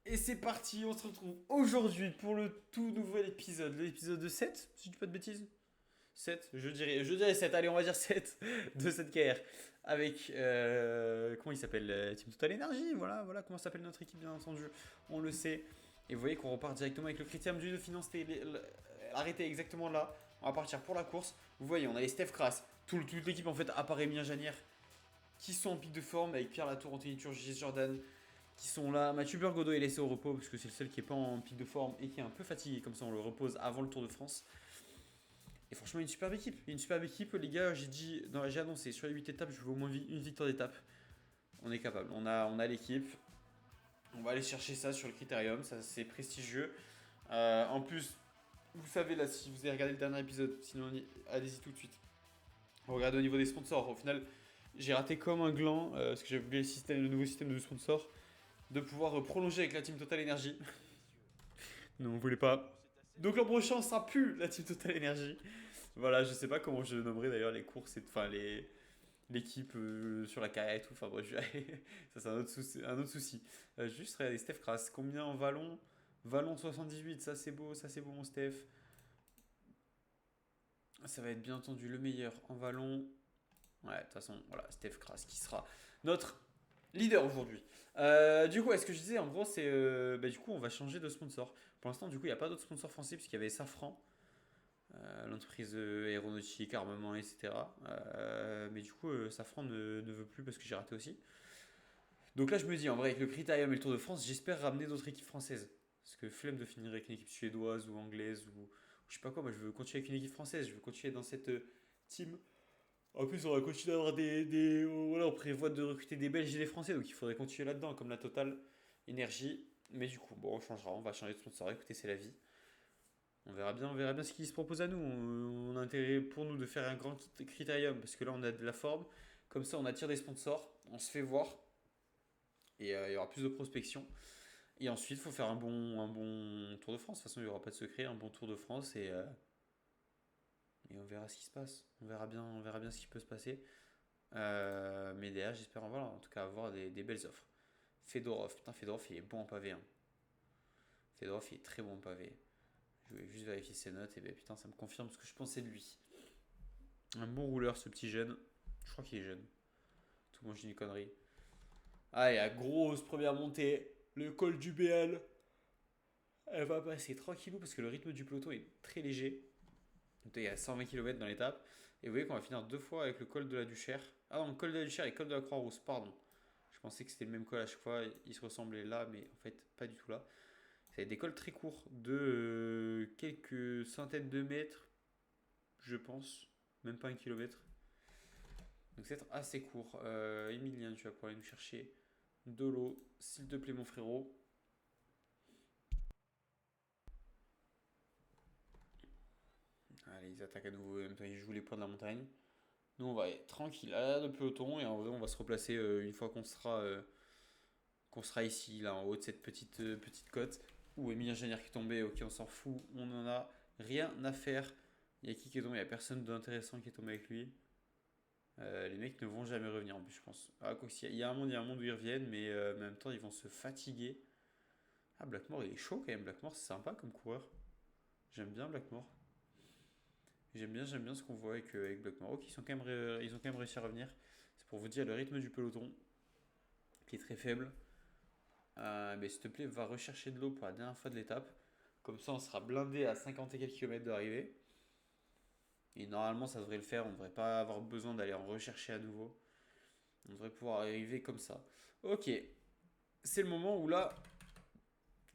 Et c'est parti, on se retrouve aujourd'hui pour le tout nouvel épisode, l'épisode de 7, si je dis pas de bêtises. 7, je dirais 7, allez on va dire 7 de cette KR. Avec, comment il s'appelle Team Total Energy, voilà comment s'appelle notre équipe bien entendu, on le sait. Et vous voyez qu'on repart directement avec le critérium du de finance arrêté exactement là. On va partir pour la course. Vous voyez, on a les Steph Kras, toute l'équipe en fait, à part Emilien Janière, qui sont en pic de forme avec Pierre Latour, Anthony Turgis, Jordan, qui sont là. Mathieu Burgodeau est laissé au repos parce que c'est le seul qui est pas en pic de forme et qui est un peu fatigué. Comme ça, on le repose avant le Tour de France. Et franchement, une superbe équipe. Une superbe équipe, les gars. J'ai annoncé sur les 8 étapes, je veux au moins une victoire d'étape. On est capable. On a l'équipe. On va aller chercher ça sur le critérium. Ça, c'est prestigieux. En plus, vous savez là, si vous avez regardé le dernier épisode, sinon allez-y tout de suite. Regardez au niveau des sponsors. Au final, j'ai raté comme un gland parce que j'ai oublié le nouveau système de sponsors de pouvoir prolonger avec la team Total Energy. Non, on voulait pas. Donc l'an prochain, ça sera plus la team Total Energy. Voilà, je sais pas comment je nommerai d'ailleurs les courses, enfin l'équipe sur la carrière et tout. Enfin bref, ça c'est un autre souci. Juste regardez Steph Kras, combien en vallon? Vallon 78, ça c'est beau mon Steph. Ça va être bien entendu le meilleur en vallon. Ouais, de toute façon, voilà, Steph Kras qui sera notre leader aujourd'hui. Du coup, est-ce que je disais, en gros, c'est. Du coup, on va changer de sponsor. Pour l'instant, du coup, il n'y a pas d'autres sponsors français, puisqu'il y avait Safran, l'entreprise aéronautique, armement, etc. Mais du coup, Safran ne veut plus parce que j'ai raté aussi. Donc là, je me dis, en vrai, avec le Critérium et le Tour de France, j'espère ramener d'autres équipes françaises. Parce que flemme de finir avec une équipe suédoise ou anglaise ou je sais pas quoi. Moi, je veux continuer avec une équipe française. Je veux continuer dans cette team. En plus, on va continuer à avoir voilà, on prévoit de recruter des Belges et des Français, donc il faudrait continuer là-dedans, comme la Total Énergie. Mais du coup, bon, on changera, on va changer de sponsor. Écoutez, c'est la vie. On verra bien ce qui se propose à nous. On a intérêt pour nous de faire un grand critérium, parce que là, on a de la forme. Comme ça, on attire des sponsors, on se fait voir, et il y aura plus de prospection. Et ensuite, il faut faire un bon Tour de France. De toute façon, il n'y aura pas de secret, un bon Tour de France, et on verra ce qui se passe. On verra bien ce qui peut se passer. Mais derrière, j'espère voilà, en tout cas avoir des belles offres. Fedorov, putain, Fedorov il est bon en pavé. Hein. Fedorov il est très bon en pavé. Je vais juste vérifier ses notes et ben putain, ça me confirme ce que je pensais de lui. Un bon rouleur, ce petit jeune. Je crois qu'il est jeune. Tout le monde, je dis une connerie. Ah, et la grosse première montée. Le col du BL. Elle va passer tranquillou parce que le rythme du peloton est très léger. Donc, il y a 120 km dans l'étape. Et vous voyez qu'on va finir deux fois avec le col de la Duchère. Ah non, le col de la Duchère et le col de la Croix-Rousse, pardon. Je pensais que c'était le même col à chaque fois, ils se ressemblaient là, mais en fait, pas du tout là. C'est des cols très courts, de quelques centaines de mètres, je pense, même pas un kilomètre. Donc c'est assez court. Emilien, tu vas pouvoir aller nous chercher de l'eau, s'il te plaît, mon frérot. Allez, ils attaquent à nouveau, en même temps ils jouent les points de la montagne. Nous, on va être tranquille à de peloton et en vrai, on va se replacer une fois qu'on sera ici, là, en haut de cette petite côte. Ou Emilien Janière qui est tombé, ok, on s'en fout, on en a rien à faire. Il y a qui est tombé, il n'y a personne d'intéressant qui est tombé avec lui. Les mecs ne vont jamais revenir en plus, je pense. Ah, quoi, il y a un monde où ils reviennent, mais en même temps, ils vont se fatiguer. Ah, Blackmore, il est chaud quand même. Blackmore, c'est sympa comme coureur. J'aime bien Blackmore. J'aime bien ce qu'on voit avec Blackmore. Ok, ils ont quand même réussi à revenir. C'est pour vous dire le rythme du peloton, qui est très faible. Mais s'il te plaît, va rechercher de l'eau pour la dernière fois de l'étape. Comme ça, on sera blindé à 50 et quelques kilomètres d'arrivée. Et normalement, ça devrait le faire. On ne devrait pas avoir besoin d'aller en rechercher à nouveau. On devrait pouvoir arriver comme ça. Ok, c'est le moment où là,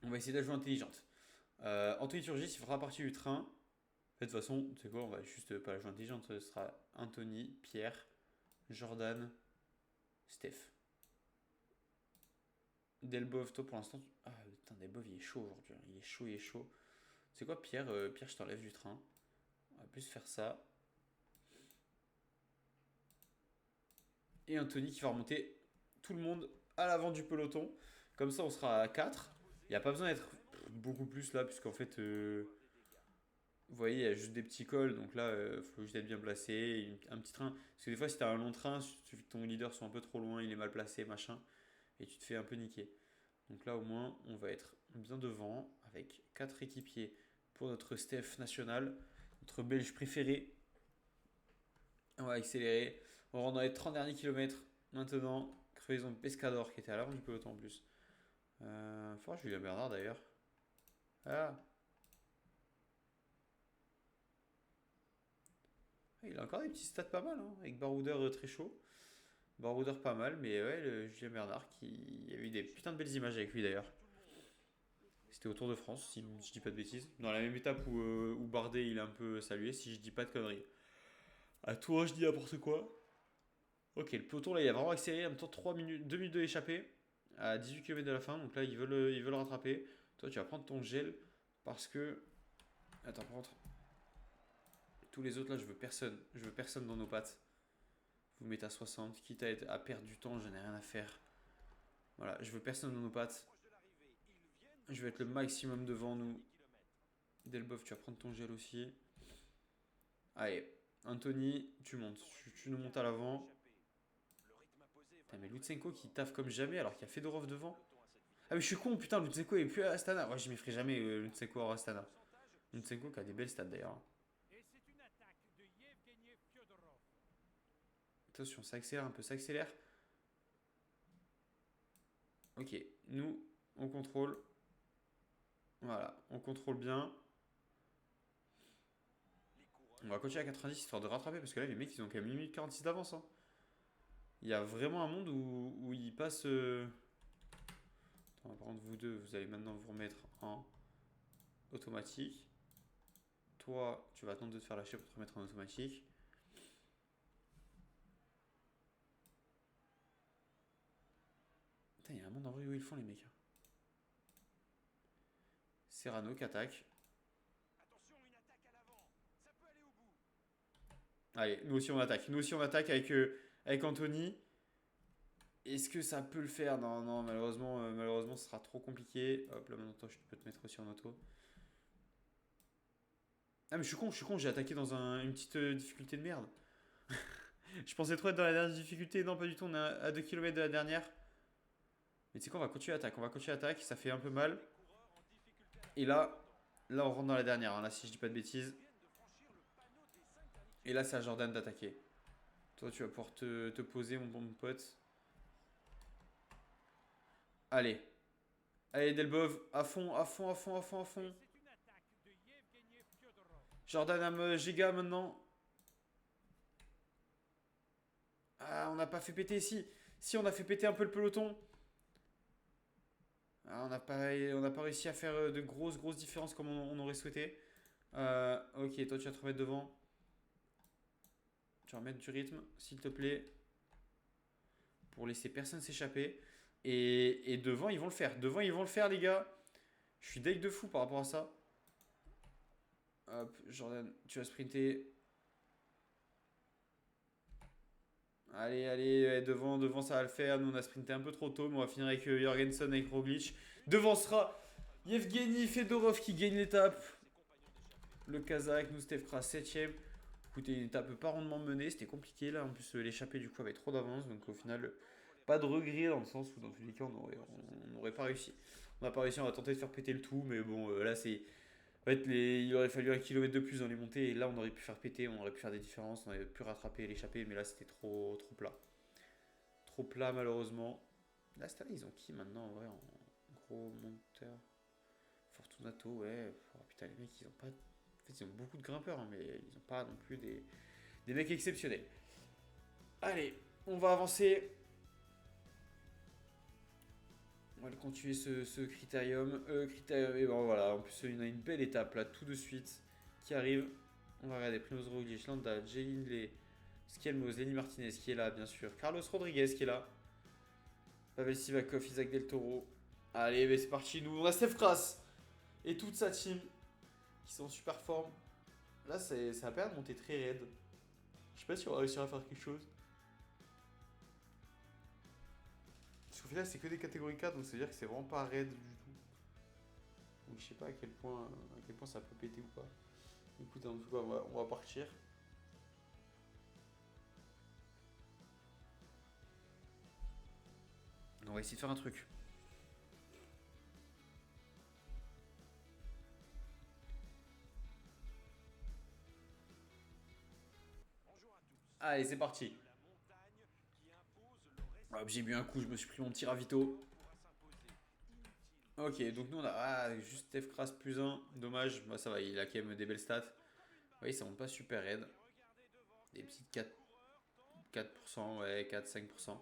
on va essayer de la jouer intelligente. Anthony Turgis, il fera partie du train. De toute façon, tu sais quoi, on va juste pas la jouer intelligente. Ce sera Anthony, Pierre, Jordan, Steph. Delbov, toi pour l'instant. Ah putain, Delbov il est chaud aujourd'hui. Hein. Il est chaud, il est chaud. C'est quoi, Pierre Pierre, je t'enlève du train. On va plus faire ça. Et Anthony qui va remonter tout le monde à l'avant du peloton. Comme ça, on sera à 4. Il n'y a pas besoin d'être beaucoup plus là, puisqu'en fait, vous voyez, il y a juste des petits cols. Donc là, il faut juste être bien placé. Un petit train. Parce que des fois, si tu as un long train, il suffit que ton leader soit un peu trop loin, il est mal placé, machin. Et tu te fais un peu niquer. Donc là, au moins, on va être bien devant avec 4 équipiers pour notre Steph national, notre Belge préféré. On va accélérer. On rentre dans les 30 derniers kilomètres. Maintenant, crevaison de Pescador qui était à l'avant du peloton en plus. Fort Julien Bernard d'ailleurs. Ah. Il a encore des petits stats pas mal, hein, avec Baroudeur très chaud. Baroudeur pas mal, mais ouais, le Julien Bernard qui. Il y a eu des putains de belles images avec lui d'ailleurs. C'était au Tour de France, si je dis pas de bêtises. Dans la même étape où Bardet il a un peu salué, si je dis pas de conneries. À toi, je dis n'importe quoi. Ok, le peloton là il a vraiment accéléré, en même temps 3 minutes, 2 minutes de l'échappée à 18 km de la fin, donc là ils veulent rattraper. Toi tu vas prendre ton gel parce que. Attends, par contre. Tous les autres là je veux personne dans nos pattes. Vous mettez à 60, quitte à perdre du temps, j'en ai rien à faire. Voilà, je veux personne dans nos pattes. Je vais être le maximum devant nous. Delboff, tu vas prendre ton gel aussi. Allez, Anthony, tu montes. Tu nous montes à l'avant. Putain, mais Lutsenko qui taffe comme jamais alors qu'il y a Fedorov devant. Ah, mais je suis con, putain, Lutsenko est plus à Astana. Ouais, je m'y ferai jamais Lutsenko à Astana. Lutsenko qui a des belles stats d'ailleurs. Attention, ça accélère un peu, ça accélère. Ok, nous, on contrôle. Voilà, on contrôle bien. On va continuer à 90 histoire de rattraper parce que là, les mecs, ils ont quand même 1 minute 46 d'avance. Hein. Il y a vraiment un monde où ils passent. Attends, par contre, vous deux, vous allez maintenant vous remettre en automatique. Toi, tu vas attendre de te faire lâcher pour te remettre en automatique. Putain, il y a un monde en vrai où ils font les mecs. Serrano qui attaque. Allez, nous aussi on attaque. Nous aussi on attaque avec Anthony. Est-ce que ça peut le faire? Non, non, malheureusement, ce sera trop compliqué. Hop, là maintenant, toi, je peux te mettre aussi en auto. Ah, mais je suis con, j'ai attaqué dans une petite difficulté de merde. Je pensais trop être dans la dernière difficulté. Non, pas du tout, on est à 2 km de la dernière. Mais tu sais quoi, on va continuer l'attaque, ça fait un peu mal. Et là, on rentre dans la dernière, hein, là, si je dis pas de bêtises. Et là, c'est à Jordan d'attaquer. Toi, tu vas pouvoir te poser, mon bon pote. Allez. Allez, Delbov, à fond, à fond, à fond, à fond, à fond. Jordan à Giga maintenant. Ah, on n'a pas fait péter ici. Si, on a fait péter un peu le peloton. Ah, on n'a pas réussi à faire de grosses différences comme on aurait souhaité. Ok, toi tu vas te remettre devant. Tu vas remettre du rythme, s'il te plaît. Pour laisser personne s'échapper. Et devant, ils vont le faire. Devant, ils vont le faire, les gars. Je suis deg de fou par rapport à ça. Hop, Jordan, tu vas sprinter. Allez, allez, ouais, devant, ça va le faire. Nous, on a sprinté un peu trop tôt, mais on va finir avec Jorgensen, avec Roglic. Devant sera Yevgeny Fedorov qui gagne l'étape. Le Kazakh, nous, Steph Kras 7ème. Écoutez, une étape pas rondement menée, c'était compliqué là. En plus, l'échappée du coup avait trop d'avance, donc au final, pas de regret dans le sens où dans tous les cas, on n'aurait pas réussi. On n'a pas réussi, on va tenter de faire péter le tout, mais bon, là c'est. En fait, il aurait fallu 1 kilomètre de plus dans les montées, et là on aurait pu faire péter, on aurait pu faire des différences, on aurait pu rattraper l'échappée, mais là c'était trop plat. Trop plat malheureusement. Là, cette année, ils ont qui maintenant en vrai en gros monteur? Fortunato, ouais. Oh, putain, les mecs, ils ont pas. En fait, ils ont beaucoup de grimpeurs, hein, mais ils ont pas non plus des mecs exceptionnels. Allez, on va avancer. On va continuer ce critérium. Critérium, et bon voilà, en plus, il y a une belle étape là, tout de suite, qui arrive. On va regarder Primoz Roglic, Landa, Jelin Lay, Skelmos, Lenny Martinez qui est là, bien sûr. Carlos Rodriguez qui est là. Pavel Sivakov, Isaac Del Toro. Allez, mais c'est parti, nous, on a Steph Kras et toute sa team qui sont en super forme. Là, ça a pas l'air de monter très raide. Je sais pas si on va réussir à faire quelque chose. Parce qu'au final, c'est que des catégories 4, donc ça veut dire que c'est vraiment pas raide du tout. Donc je sais pas à quel point ça peut péter ou pas. Écoute, en tout cas, on va partir. On va essayer de faire un truc. Allez, c'est parti. Hop, j'ai bu un coup, je me suis pris mon petit ravito. Ok, donc nous on a juste Steph Kras plus un. Dommage, bah, ça va, il a quand même des belles stats. Oui, ça monte pas super raide. Des petites 4%, ouais, 4-5%.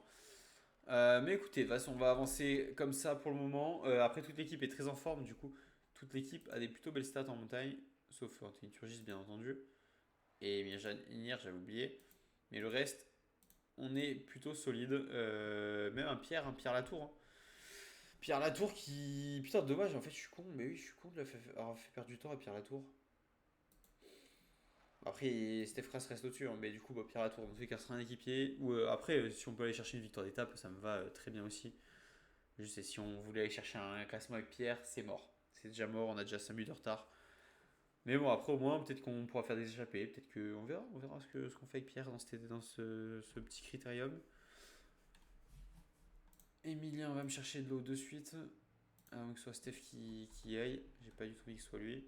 Mais écoutez, de toute façon, on va avancer comme ça pour le moment. Après, toute l'équipe est très en forme, du coup, toute l'équipe a des plutôt belles stats en montagne, sauf Anthony Turgis, bien entendu. Et Mir, j'avais oublié. Mais le reste, on est plutôt solide. Même un Pierre Latour, hein. Pierre Latour qui. Putain, dommage, en fait, je suis con. Mais oui, je suis con de avoir fait perdre du temps à Pierre Latour. Après, Steph Kras reste au-dessus, hein, mais du coup, bah, Pierre Latour, dans tous les cas, sera un équipier. Ou après, si on peut aller chercher une victoire d'étape, ça me va très bien aussi. Juste, si on voulait aller chercher un classement avec Pierre, c'est mort. C'est déjà mort, on a déjà 5 minutes de retard. Mais bon, après, au moins, peut-être qu'on pourra faire des échappées. Peut-être on verra ce qu'on fait avec Pierre dans ce petit critérium. Emilien va me chercher de l'eau de suite. Avant que ce soit Steph qui aille. J'ai pas du tout envie que ce soit lui.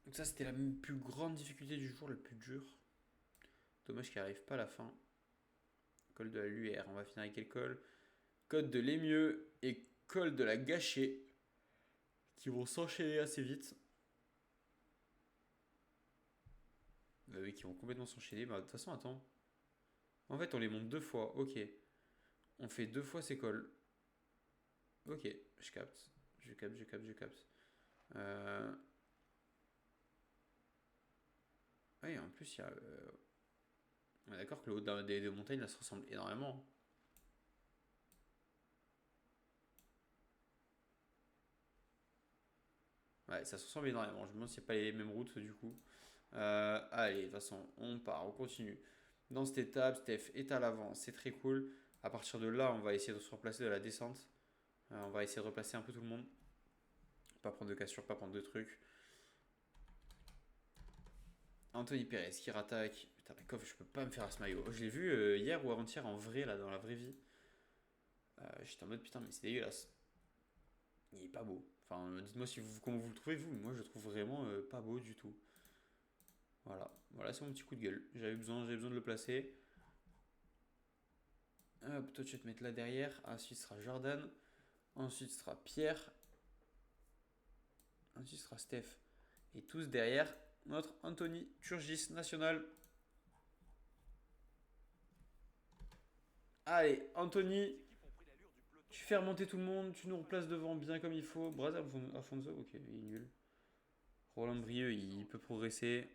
Donc ça, c'était la plus grande difficulté du jour, le plus dur. Dommage qu'il arrive pas à la fin. Col de la Luère, on va finir avec quel col? Code de l'Émieux et col de la Gâchée qui vont s'enchaîner assez vite. Oui, qui vont complètement s'enchaîner. Bah, de toute façon, attends. En fait, on les monte deux fois. Ok. On fait deux fois ces cols. Ok, je capte. Je capte. Euh... Oui, en plus, il y a. On est d'accord que le haut des montagnes, là, se ressemble énormément. Ouais, ça se ressemble énormément. Je me demande s'il n'y a pas les mêmes routes du coup. Allez, de toute façon, on part, on continue. Dans cette étape, Steph est à l'avant, c'est très cool. À partir de là, on va essayer de se replacer de la descente. On va essayer de replacer un peu tout le monde. Pas prendre de cassure, pas prendre de trucs. Anthony Perez qui rattaque. Putain, la coffre, je peux pas me faire à ce maillot. Je l'ai vu hier ou avant-hier en vrai, là, dans la vraie vie. J'étais en mode putain, mais c'est dégueulasse. Il est pas beau. Enfin, dites-moi si comment vous le trouvez, vous. Moi, je le trouve vraiment pas beau du tout. Voilà, voilà c'est mon petit coup de gueule. J'avais besoin de le placer. Hop, toi tu vas te mettre là derrière. Ensuite ce sera Jordan. Ensuite ce sera Pierre. Ensuite ce sera Steph. Et tous derrière notre Anthony Turgis national. Allez, Anthony, tu fais remonter tout le monde. Tu nous replaces devant bien comme il faut. Braz Alfonso, ok, il est nul. Roland Brieux, il peut progresser.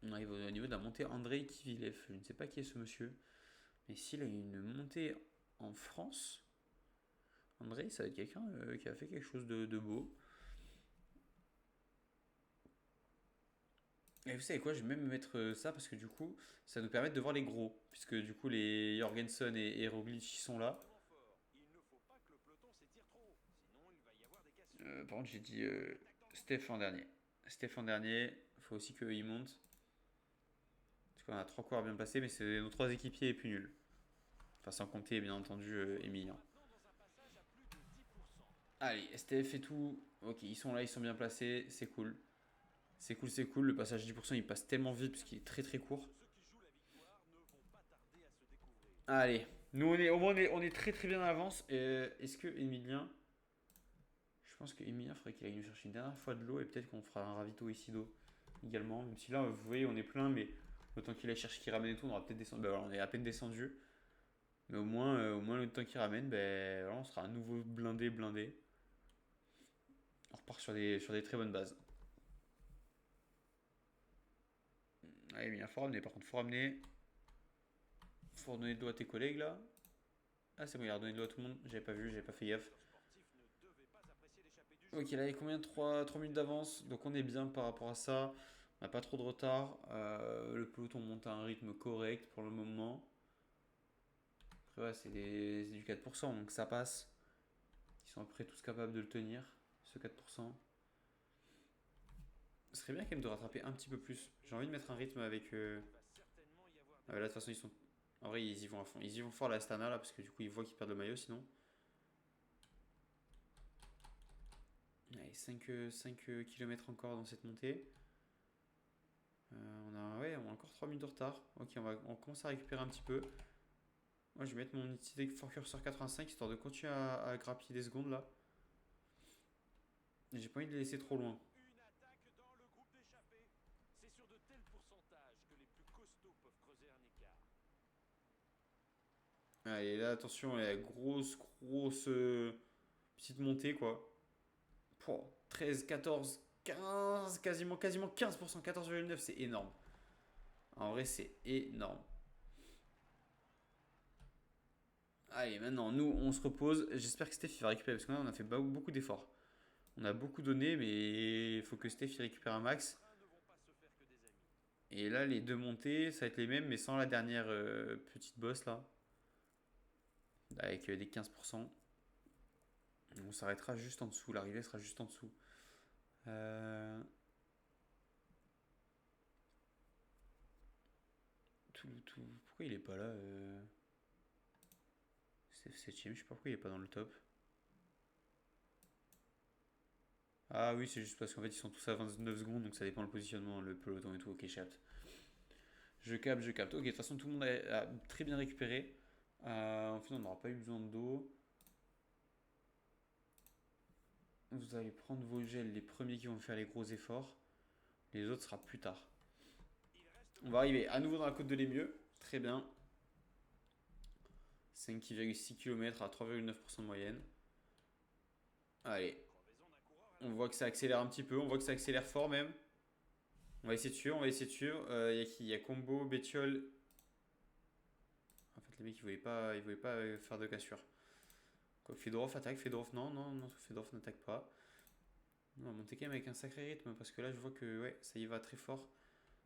On arrive au niveau de la montée Andrei Kivilev. Je ne sais pas qui est ce monsieur. Mais s'il a une montée en France, Andrei, ça va être quelqu'un qui a fait quelque chose de beau. Et vous savez quoi, je vais même mettre ça parce que du coup, ça nous permet de voir les gros. Puisque du coup, les Jorgensen et Roglic sont là. Par contre, j'ai dit Steph en dernier. Steph en dernier, il faut aussi qu'il monte. Parce qu'on a trois coureurs bien placés, mais c'est nos trois équipiers les plus nuls. Enfin, sans compter, bien entendu, Emilien. Allez, STF et tout. Ok, ils sont là, ils sont bien placés, c'est cool. C'est cool, c'est cool. Le passage 10%, il passe tellement vite parce qu'il est très très court. Allez, nous on est au moins on est très très bien en avance. Est-ce que Emilien, je pense que Emilien faudrait qu'il aille nous chercher une dernière fois de l'eau et peut-être qu'on fera un ravito ici d'eau également. Même si là, vous voyez, on est plein, mais autant qu'il aille chercher qu'il ramène et tout, on aura peut-être descendu. Ben voilà, on est à peine descendu. Mais au moins le temps qu'il ramène, ben voilà, on sera à nouveau blindé. On repart sur des très bonnes bases. Allez, Emilien, faut ramener. Par contre, faut ramener. Faut redonner de l'eau à tes collègues là. Ah, c'est bon, il a redonné de l'eau à tout le monde. J'avais pas vu, j'avais pas fait gaffe. Ok, là, il y a combien? 3 minutes d'avance. Donc, on est bien par rapport à ça. On n'a pas trop de retard. Le peloton monte à un rythme correct pour le moment. Après, ouais, c'est du 4%, donc ça passe. Ils sont à peu près tous capables de le tenir, ce 4%. Ce serait bien quand même de rattraper un petit peu plus. J'ai envie de mettre un rythme avec. Là, de toute façon, ils sont. En vrai, ils y vont à fond. Ils y vont fort la Astana là, parce que du coup, ils voient qu'ils perdent le maillot sinon. Allez, 5 km encore dans cette montée. On a encore 3 minutes de retard. Ok, on commence à récupérer un petit peu. Moi, je vais mettre mon petit Forker sur 85 histoire de continuer à grappiller des secondes là. J'ai pas envie de les laisser trop loin. Une attaque dans le groupe d'échappés. C'est sur de tels pourcentages que les plus costauds peuvent creuser un écart. Allez, là, attention, la grosse petite montée quoi. Pouah, 13, 14, 15, quasiment 15%, 14,9, c'est énorme. En vrai, c'est énorme. Allez, maintenant, nous, on se repose. J'espère que Steph il va récupérer parce que là, on a fait beaucoup d'efforts. On a beaucoup donné, mais il faut que Steph il récupère un max. Ne vont pas se faire que des amis. Et là, les deux montées, ça va être les mêmes, mais sans la dernière petite bosse là. Avec des 15%. On s'arrêtera juste en dessous. L'arrivée sera juste en dessous. Euh... Pourquoi il est pas là Steph 7ème, je sais pas pourquoi il est pas dans le top. Ah oui, c'est juste parce qu'en fait ils sont tous à 29 secondes, donc ça dépend le positionnement, le peloton et tout. Ok, je capte. Je capte, je capte. Ok, de toute façon tout le monde a très bien récupéré. En fait, on n'aura pas eu besoin d'eau. Vous allez prendre vos gels, les premiers qui vont faire les gros efforts. Les autres sera plus tard. On va arriver à nouveau dans la côte de l'Émieux. Très bien. 5,6 km à 3,9% de moyenne. Allez. On voit que ça accélère un petit peu. On voit que ça accélère fort même. On va essayer de suivre. On va essayer de suivre. Il y a qui? Il y a Combo, Bétiol. En fait, les mecs, ils voulaient pas faire de cassure. Fedorov attaque. Fedorov, non, non, non. Fedorov n'attaque pas. On va monter quand même avec un sacré rythme parce que là, je vois que ouais, ça y va très fort.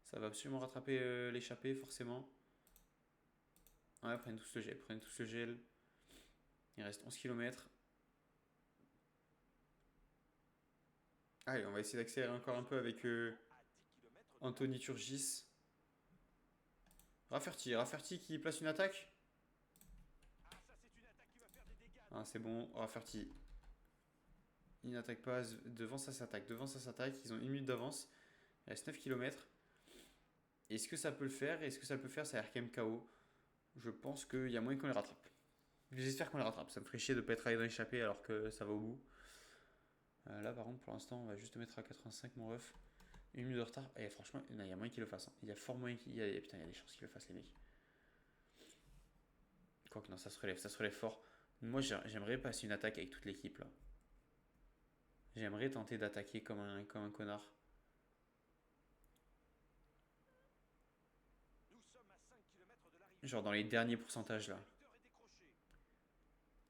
Ça va absolument rattraper l'échappée, forcément. Ouais, prenez tous le gel. Prenez tous le gel. Il reste 11 km. Allez, on va essayer d'accélérer encore un peu avec Anthony Turgis. Rafferty qui place une attaque. Ah, c'est bon, Rafferty. Il n'attaque pas, devant ça s'attaque. Ils ont 1 minute d'avance. Il reste 9 km. Est-ce que ça peut le faire? Est-ce que ça peut le faire? Ça a l'air quand même KO. Je pense qu'il y a moyen qu'on les rattrape. J'espère qu'on les rattrape. Ça me ferait chier de ne pas être allé dans l'échappée alors que ça va au bout. Là, par contre, pour l'instant, on va juste te mettre à 85, mon ref. 1 minute de retard. Et franchement, il y a moyen qu'il le fasse. Il y a fort moyen qu'il. Putain, il y a des chances qu'il le fasse, les mecs. Quoique, non, ça se relève fort. Moi, j'aimerais passer une attaque avec toute l'équipe là. J'aimerais tenter d'attaquer comme un connard. Genre dans les derniers pourcentages là.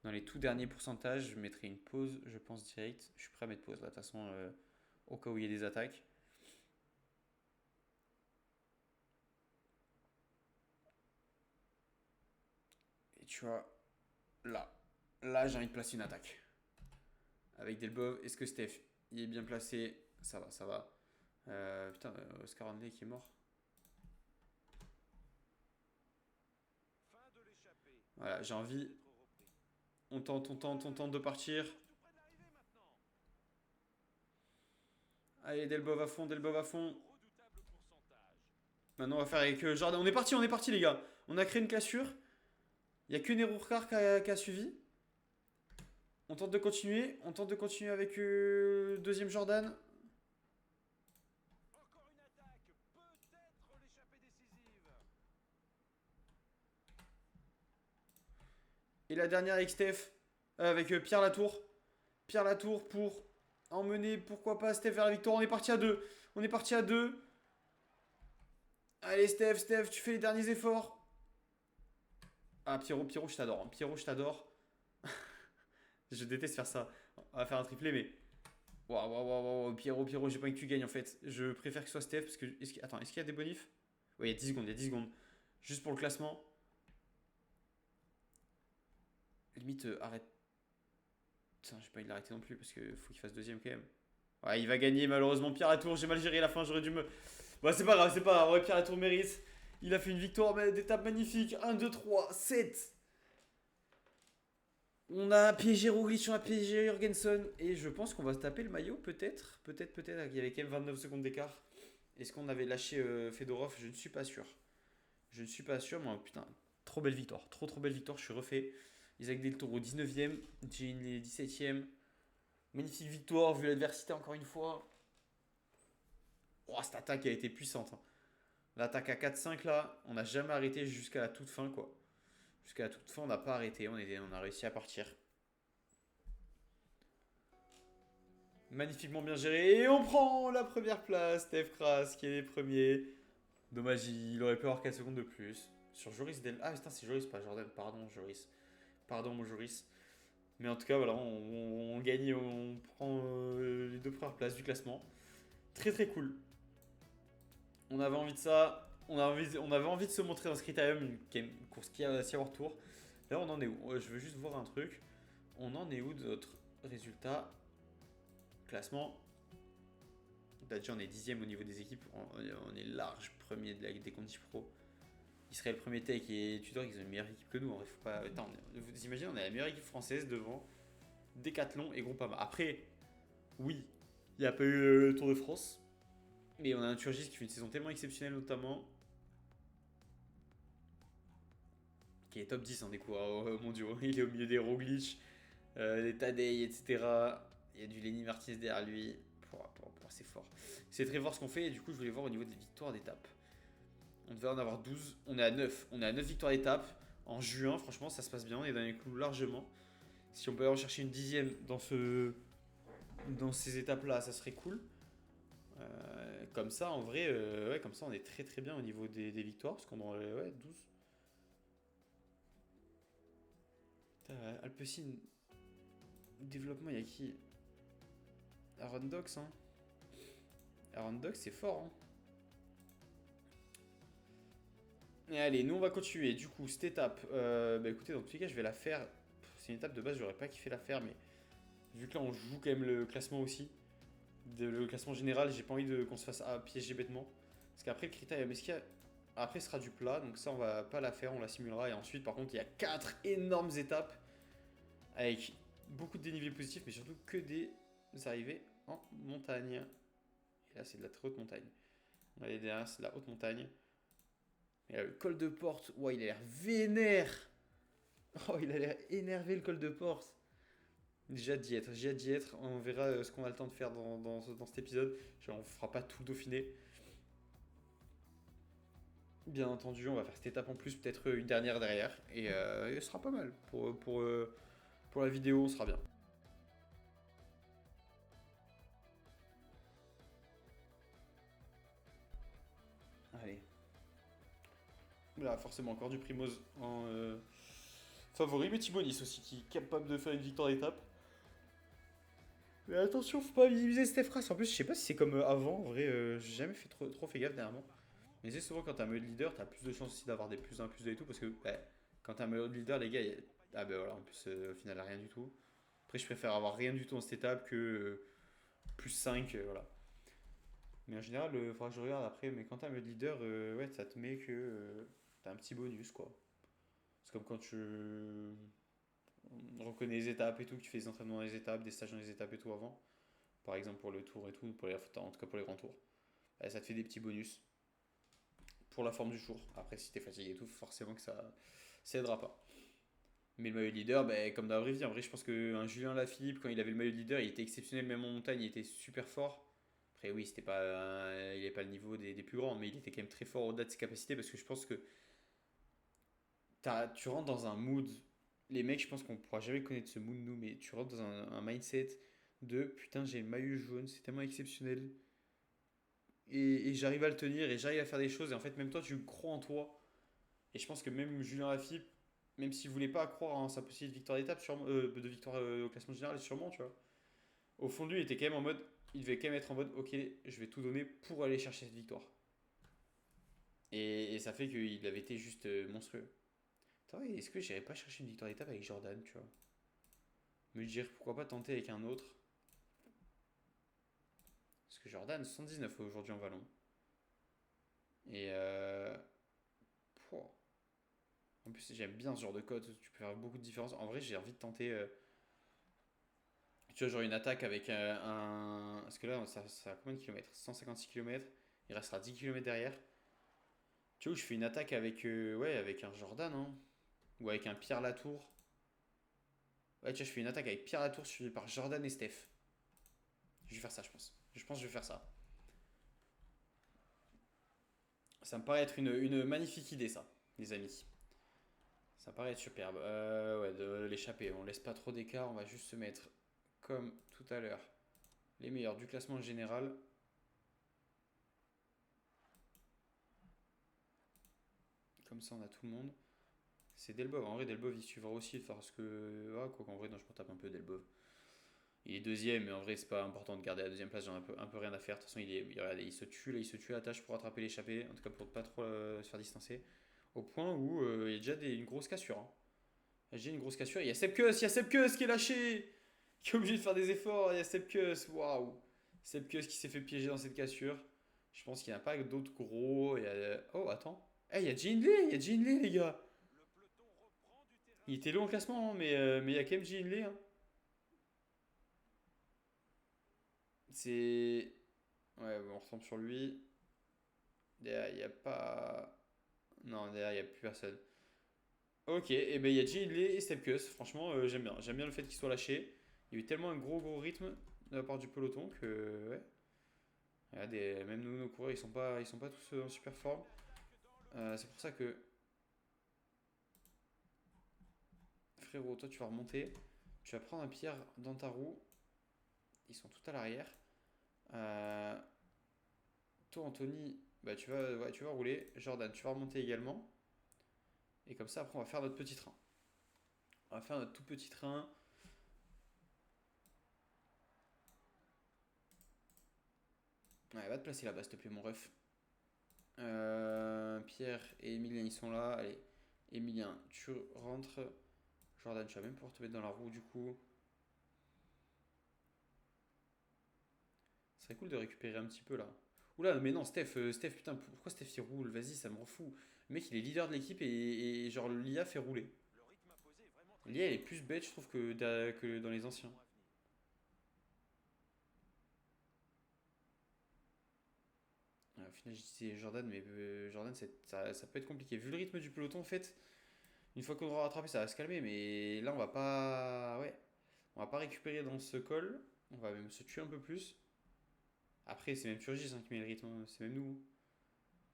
Dans les tout derniers pourcentages, je mettrai une pause, je pense direct. Je suis prêt à mettre pause là, de toute façon, au cas où il y a des attaques. Et tu vois, là j'ai envie de placer une attaque. Avec Delbov, est-ce que Steph, il est bien placé? Ça va, ça va. Putain, Oscar Handley qui est mort. Voilà, j'ai envie. On tente de partir. Allez, Delbov à fond, Delbov à fond. Maintenant, on va faire avec Jordan. On est parti, les gars. On a créé une cassure. Il n'y a que Nerourkar qui a suivi. On tente de continuer. On tente de continuer avec deuxième Jordan. Encore une attaque, peut-être l'échappée décisive. Et la dernière avec Steph. Avec Pierre Latour. Pierre Latour pour emmener, pourquoi pas, Steph vers la victoire. On est parti à 2. On est parti à 2. Allez, Steph, tu fais les derniers efforts. Ah, Pierrot, je t'adore. Hein. Pierrot, je t'adore. Je déteste faire ça. On va faire un triplé, mais. Waouh, Pierrot, j'ai pas envie que tu gagnes en fait. Je préfère que ce soit Steph parce que. Attends, est-ce qu'il y a des bonifs? Ouais, il y a 10 secondes, Juste pour le classement. Limite, arrête. Putain, j'ai pas envie de l'arrêter non plus parce qu'il faut qu'il fasse deuxième quand même. Ouais, il va gagner malheureusement. Pierre Latour, j'ai mal géré la fin, j'aurais dû me. Bah, c'est pas grave. Ouais, Pierre Latour mérite. Il a fait une victoire d'étape magnifique. 1, 2, 3, 7. On a piégé Roglic, on a piégé Jorgensen. Et je pense qu'on va se taper le maillot, peut-être. Peut-être. Il y avait quand même 29 secondes d'écart. Est-ce qu'on avait lâché Fedorov? Je ne suis pas sûr. Je ne suis pas sûr, mais putain, trop belle victoire. Trop belle victoire, je suis refait. Isaac Del Toro 19ème, Jean 17ème. Magnifique victoire, vu l'adversité encore une fois. Oh, cette attaque a été puissante, hein. L'attaque à 4-5 là, on n'a jamais arrêté jusqu'à la toute fin quoi. Jusqu'à la toute fin, on n'a pas arrêté, on a réussi à partir. Magnifiquement bien géré. Et on prend la première place. Steph Kras qui est les premiers. Dommage, il aurait pu avoir 4 secondes de plus. Sur Joris Del... Ah putain, c'est Joris, pas Jordan. Pardon, Joris. Pardon, mon Joris. Mais en tout cas, voilà, on gagne, on prend les 2 premières places du classement. Très cool. On avait envie de ça. On avait envie de se montrer dans ce critérium, qui est une course qui a si avoir tour. Là, on en est où? Je veux juste voir un truc. On en est où de notre résultat? Classement. Là, déjà, on est 10ème au niveau des équipes. On est large premier des Conti Pro. Israël Premier Tech et Tudor, ils ont une meilleure équipe que nous. Faut pas... Attends, vous imaginez, on a la meilleure équipe française devant Decathlon et Groupama. Après, oui, il n'y a pas eu le Tour de France. Mais on a un Turgis qui fait une saison tellement exceptionnelle, notamment. Qui est top 10 en déco mondiaux. Il est au milieu des Roglic, des Tadej, etc. Il y a du Lenny Martinez derrière lui. C'est fort. C'est très fort ce qu'on fait. Et du coup, je voulais voir au niveau des victoires d'étape. On devait en avoir 12. On est à 9. On est à 9 victoires d'étape. En juin, franchement, ça se passe bien. On est dans les clous largement. Si on peut en chercher une 10ème dans ces étapes-là, ça serait cool. Comme ça, en vrai, ouais, comme ça, on est très bien au niveau des victoires. Parce qu'on en a 12. Alpecin. Développement, il y a qui? Aaron Dox, hein. Aaron Dox, c'est fort, hein. Et allez, nous on va continuer. Du coup, cette étape, bah écoutez, dans tous les cas, je vais la faire. C'est une étape de base, j'aurais pas kiffé la faire, mais vu que là on joue quand même le classement aussi, le classement général, j'ai pas envie qu'on se fasse piéger bêtement. Parce qu'après, le critère, après, ce sera du plat, donc ça on va pas la faire, on la simulera. Et ensuite, par contre, il y a 4 énormes étapes avec beaucoup de dénivelés positifs, mais surtout que des arrivées en montagne. Et là, c'est de la très haute montagne. On va aller derrière, c'est de la haute montagne. Et là, le col de Porte, ouais, il a l'air vénère. Oh, il a l'air énervé le col de Porte. J'ai hâte d'y être. On verra ce qu'on a le temps de faire dans cet épisode. Genre, on fera pas tout le Dauphiné. Bien entendu, on va faire cette étape en plus, peut-être une dernière derrière. Et ce sera pas mal. Pour la vidéo, on sera bien. Allez. Là, forcément, encore du Primoz en favori, mais Thibaut Nice aussi, qui est capable de faire une victoire d'étape. Mais attention, faut pas minimiser Steph Kras. En plus, je sais pas si c'est comme avant. En vrai, j'ai jamais fait trop fait gaffe dernièrement. Mais c'est souvent quand t'as un maillot de leader, t'as plus de chances aussi d'avoir des plus 1, plus 2 et tout. Parce que quand t'as un maillot de leader, les gars, ah ben voilà, en plus, au final, rien du tout. Après, je préfère avoir rien du tout dans cette étape que plus 5, voilà. Mais en général, il faudra que je regarde après. Mais quand t'as un maillot de leader, ouais, ça te met que t'as un petit bonus, quoi. C'est comme quand tu reconnais les étapes et tout, que tu fais des entraînements dans les étapes, des stages dans les étapes et tout avant. Par exemple pour le tour et tout, en tout cas pour les grands tours. Ça te fait des petits bonus pour la forme du jour. Après, si t'es fatigué et tout, forcément que ça aidera pas. Mais le maillot de leader, comme d'habitude, en vrai, je pense qu'un Julien Lafilippe, quand il avait le maillot de leader, il était exceptionnel, même en montagne, il était super fort. Après, oui, c'était pas, il n'est pas le niveau des plus grands, mais il était quand même très fort au-delà de ses capacités parce que je pense que tu rentres dans un mood. Les mecs, je pense qu'on pourra jamais connaître ce mood, nous, mais tu rentres dans un mindset de putain, j'ai le maillot jaune, c'est tellement exceptionnel. Et j'arrive à le tenir et j'arrive à faire des choses. Et en fait, même toi, tu crois en toi. Et je pense que même Julien Lafilippe, même s'il voulait pas croire en sa possibilité de victoire d'étape, de victoire au classement général, sûrement, tu vois. Au fond de lui, il était quand même en mode, il devait quand même être en mode, ok, je vais tout donner pour aller chercher cette victoire. Et ça fait qu'il avait été juste monstrueux. Attends, est-ce que j'irais pas chercher une victoire d'étape avec Jordan, tu vois? Me dire pourquoi pas tenter avec un autre. Parce que Jordan, 79 aujourd'hui en vallon. Et Pouah. En plus, j'aime bien ce genre de code. Tu peux faire beaucoup de différences. En vrai, j'ai envie de tenter. Tu vois, genre une attaque avec un. Parce que là, ça a combien de kilomètres? 156 kilomètres. Il restera 10 kilomètres derrière. Tu vois, je fais une attaque avec, ouais, avec un Jordan, hein. Ou avec un Pierre Latour. Ouais, tu vois, je fais une attaque avec Pierre Latour suivi par Jordan et Steph. Je vais faire ça, je pense. Je pense que je vais faire ça. Ça me paraît être une magnifique idée, ça, les amis. Ça me paraît être superbe. Ouais, de l'échapper. On laisse pas trop d'écart. On va juste se mettre, comme tout à l'heure, les meilleurs du classement général. Comme ça, on a tout le monde. C'est Delbov. En vrai, Delbov, il suivra aussi parce que. Ah, quoi qu'en vrai, non, je m'en tape un peu, Delbov. Il est deuxième, mais en vrai, c'est pas important de garder la deuxième place. J'en ai un peu rien à faire. De toute façon, regardez, il se tue là, il se tue à la tâche pour attraper l'échappée. En tout cas, pour ne pas trop se faire distancer. Au point où il y a déjà une grosse cassure, hein. Il y a déjà une grosse cassure. Il y a Sepkus qui est lâché, qui est obligé de faire des efforts. Il y a Sepkus, waouh. Sepkus qui s'est fait piéger dans cette cassure. Je pense qu'il n'y en a pas d'autres gros. Oh, attends. Eh, il y a Jinley, il y a Jinley, les gars. Le peloton reprend du terrain. Il était loin au classement, hein, mais il y a quand même Jinley, hein. C'est. Ouais, bon, on retombe sur lui. Derrière, il n'y a pas. Non, derrière, il n'y a plus personne. Ok, et ben il y a Jinley et Stepkus. Franchement, j'aime bien. J'aime bien le fait qu'ils soient lâchés. Il y a eu tellement un gros rythme de la part du peloton que. Ouais. Regardez, même nous, nos coureurs, ils sont pas tous en super forme. L'attaque dans le C'est pour ça que. Frérot, toi, tu vas remonter. Tu vas prendre un Pierre dans ta roue. Ils sont tout à l'arrière. Euh, Toi, Anthony, bah, tu vas rouler. Jordan, tu vas remonter également. Et comme ça, après, on va faire notre petit train. On va faire notre tout petit train. Ouais, va te placer là-bas, s'il te plaît, mon ref. Pierre et Emilien, ils sont là. Allez, Emilien, tu rentres. Jordan, tu vas même pouvoir te mettre dans la roue, du coup. Ce serait cool de récupérer un petit peu, là. Oula, mais non, Steph, putain, pourquoi Steph il roule? Vas-y, ça me rend fou. Le mec, il est leader de l'équipe et genre, l'IA fait rouler. le rythme imposé est vraiment très L'IA, elle est fort. plus bête, je trouve, que dans les anciens. À venir. Au final, je disais Jordan, mais Jordan, ça peut être compliqué. Vu le rythme du peloton, en fait, une fois qu'on aura rattrapé, ça va se calmer. Mais là, on va pas. Ouais. On va pas récupérer dans ce col. On va même se tuer un peu plus. Après, c'est même Turgis hein, qui met le rythme, hein. C'est même nous.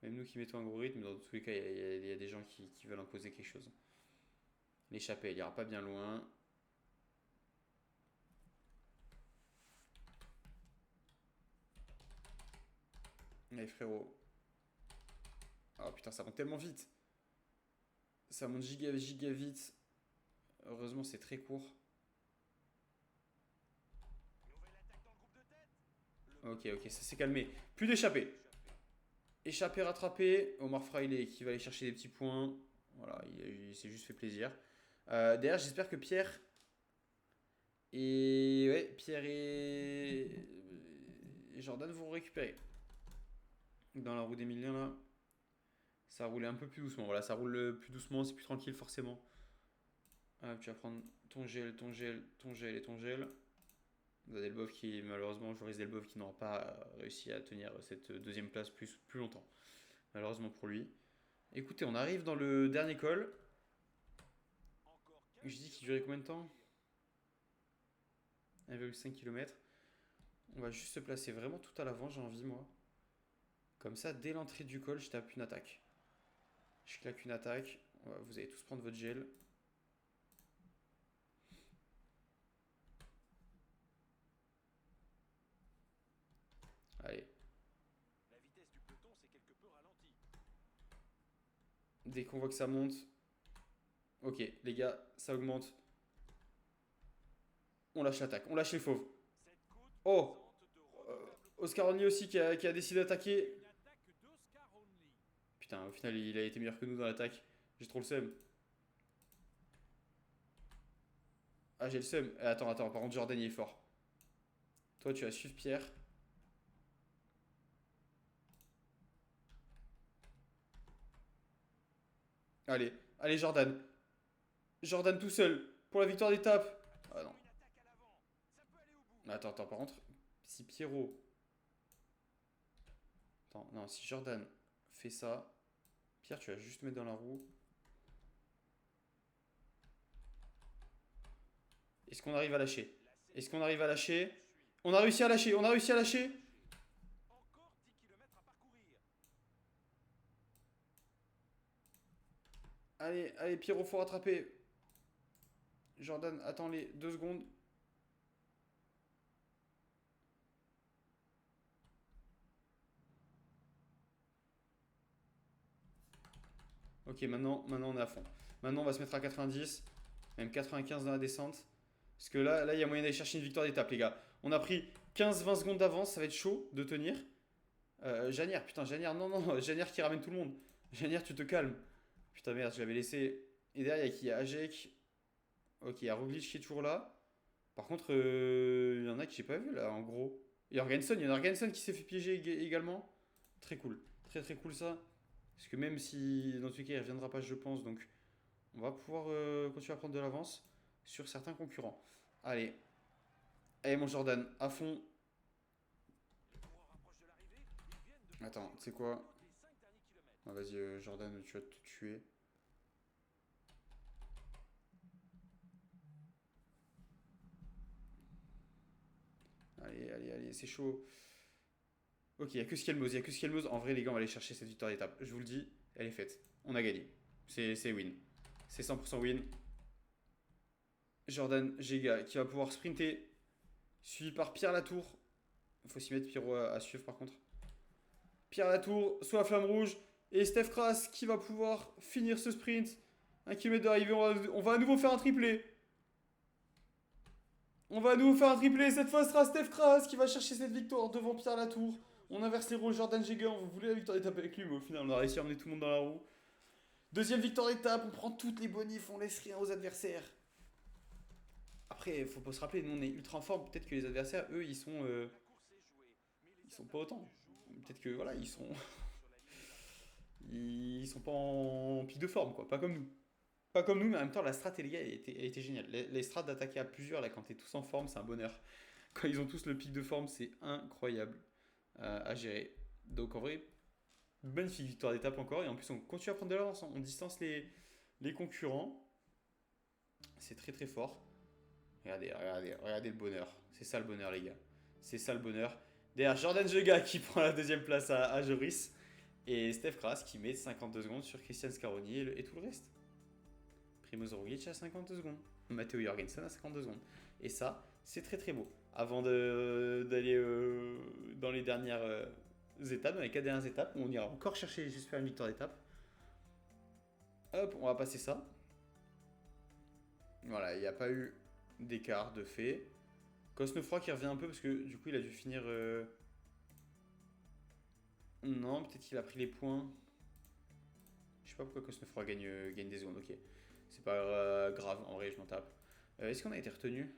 Même nous qui mettons un gros rythme. Dans tous les cas, il y a des gens qui veulent imposer quelque chose. L'échappée, elle ira pas bien loin. Allez, frérot. Oh putain, ça monte tellement vite. Ça monte giga vite. Heureusement, c'est très court. Nouvelle attaque dans le groupe de tête. Le Ok, peloton ok, ça s'est calmé. Plus d'échappée. échappé. Échappé, rattrapé. Omar Fraile qui va aller chercher des petits points. Voilà, il s'est juste fait plaisir. D'ailleurs, j'espère que Pierre et. Ouais, Pierre et Jordan vont récupérer. Dans la roue d'Emilien, là, ça roulait un peu plus doucement. Voilà, ça roule plus doucement, c'est plus tranquille, forcément. Tu vas prendre ton gel, ton gel, ton gel et ton gel. Delbov qui, malheureusement, Joris Delbov qui n'aura pas réussi à tenir cette deuxième place plus longtemps. Malheureusement pour lui. Écoutez, on arrive dans le dernier col. Encore Je 15 dis qu'il durait combien de km temps? 1,5 km. On va juste se placer vraiment tout à l'avant, j'ai envie, moi. Comme ça, dès l'entrée du col, je tape une attaque. Je claque une attaque. Vous allez tous prendre votre gel. Allez, La vitesse du peloton s'est quelque peu ralentie. dès qu'on voit que ça monte. Ok, les gars, ça augmente. On lâche l'attaque, on lâche les fauves. Cette côte Oh, présente de redoutables Oscar Only aussi qui a décidé d'attaquer. une attaque d'Oscar Only. Putain, au final, il a été meilleur que nous dans l'attaque. J'ai trop le seum. Ah, j'ai le seum. Attends, par contre, Jordan, il est fort. Toi, tu vas suivre Pierre. Allez, allez Jordan. Jordan tout seul pour la victoire d'étape. Ah non. Une attaque à l'avant. Ça peut aller au bout. Attends, attends, par contre, si Pierrot... Attends, non, si Jordan fait ça... Pierre, tu vas juste mettre dans la roue. Est-ce qu'on arrive à lâcher? Est-ce qu'on arrive à lâcher? On a réussi à lâcher, on a réussi à lâcher. Encore 10 km à parcourir. Allez, allez, Pierrot, faut rattraper. Jordan, attends les 2 secondes. Ok, maintenant on est à fond. Maintenant on va se mettre à 90, même 95 dans la descente. Parce que là, il y a moyen d'aller chercher une victoire d'étape, les gars. On a pris 15-20 secondes d'avance, ça va être chaud de tenir. Janière, putain, Janière, non, non, Janière qui ramène tout le monde. Janière, tu te calmes. Putain, merde, je l'avais laissé. Et derrière, il y a qui? Il y a Ajek. Ok, il y a Roglic qui est toujours là. Par contre, il y en a que j'ai pas vu là, en gros. Il y a Jorgensen, il y en a Jorgensen qui s'est fait piéger également. Très cool. Très très cool ça. Parce que même si dans tous les cas il reviendra pas, je pense, donc on va pouvoir continuer à prendre de l'avance sur certains concurrents. Allez, allez mon Jordan, à fond. Le coureur approche de l'arrivée. Ils viennent de Attends, franchir tu sais quoi? les 5 derniers kilomètres. Ah, vas-y, Jordan, tu vas te tuer. Allez, allez, allez, c'est chaud. Ok, il n'y a que Skelmos, il n'y a que Skelmos. En vrai, les gars, on va aller chercher cette victoire d'étape. Je vous le dis, elle est faite. On a gagné. C'est win. C'est 100% win. Jordan Giga qui va pouvoir sprinter. Suivi par Pierre Latour. Il faut s'y mettre, Pierrot à suivre par contre. Pierre Latour, sous la flamme rouge. Et Steph Kras qui va pouvoir finir ce sprint. 1 km d'arrivée, on va à nouveau faire un triplé. On va à nouveau faire un triplé. Cette fois, ce sera Steph Kras qui va chercher cette victoire devant Pierre Latour. On inverse les rôles. Jordan Giga, on voulait la victoire d'étape avec lui, mais au final, on a réussi à emmener tout le monde dans la roue. Deuxième victoire d'étape, on prend toutes les bonifs, on laisse rien aux adversaires. Après, il faut pas se rappeler, nous on est ultra fort. Peut-être que les adversaires, eux, ils sont pas autant. Peut-être que voilà, ils sont pas en pic de forme, quoi. Pas comme nous. Pas comme nous, mais en même temps, la strat, les gars, elle était géniale. Les strats d'attaquer à plusieurs, là, quand t'es tous en forme, c'est un bonheur. Quand ils ont tous le pic de forme, c'est incroyable à gérer. Donc en vrai, magnifique victoire d'étape encore. Et en plus, on continue à prendre de l'avance, hein. On distance les concurrents. C'est très très fort. Regardez, regardez, regardez le bonheur. C'est ça le bonheur, les gars. C'est ça le bonheur. Derrière Jordan Jega qui prend la deuxième place à Joris. Et Steph Kras qui met 52 secondes sur Christian Scaroni et tout le reste. Primoz Roglic à 52 secondes. Matteo Jorgensen à 52 secondes. Et ça, c'est très très beau. Avant d'aller dans les dernières étapes, dans les 4 dernières étapes, où on ira encore chercher, j'espère, une victoire d'étape. Hop, on va passer ça. Voilà, il n'y a pas eu d'écart de fait. Cosnefroy qui revient un peu parce que du coup il a dû finir. Non, peut-être qu'il a pris les points. Je sais pas pourquoi Cosnefroy gagne des secondes, ok. C'est pas grave, en vrai je m'en tape. Est-ce qu'on a été retenu?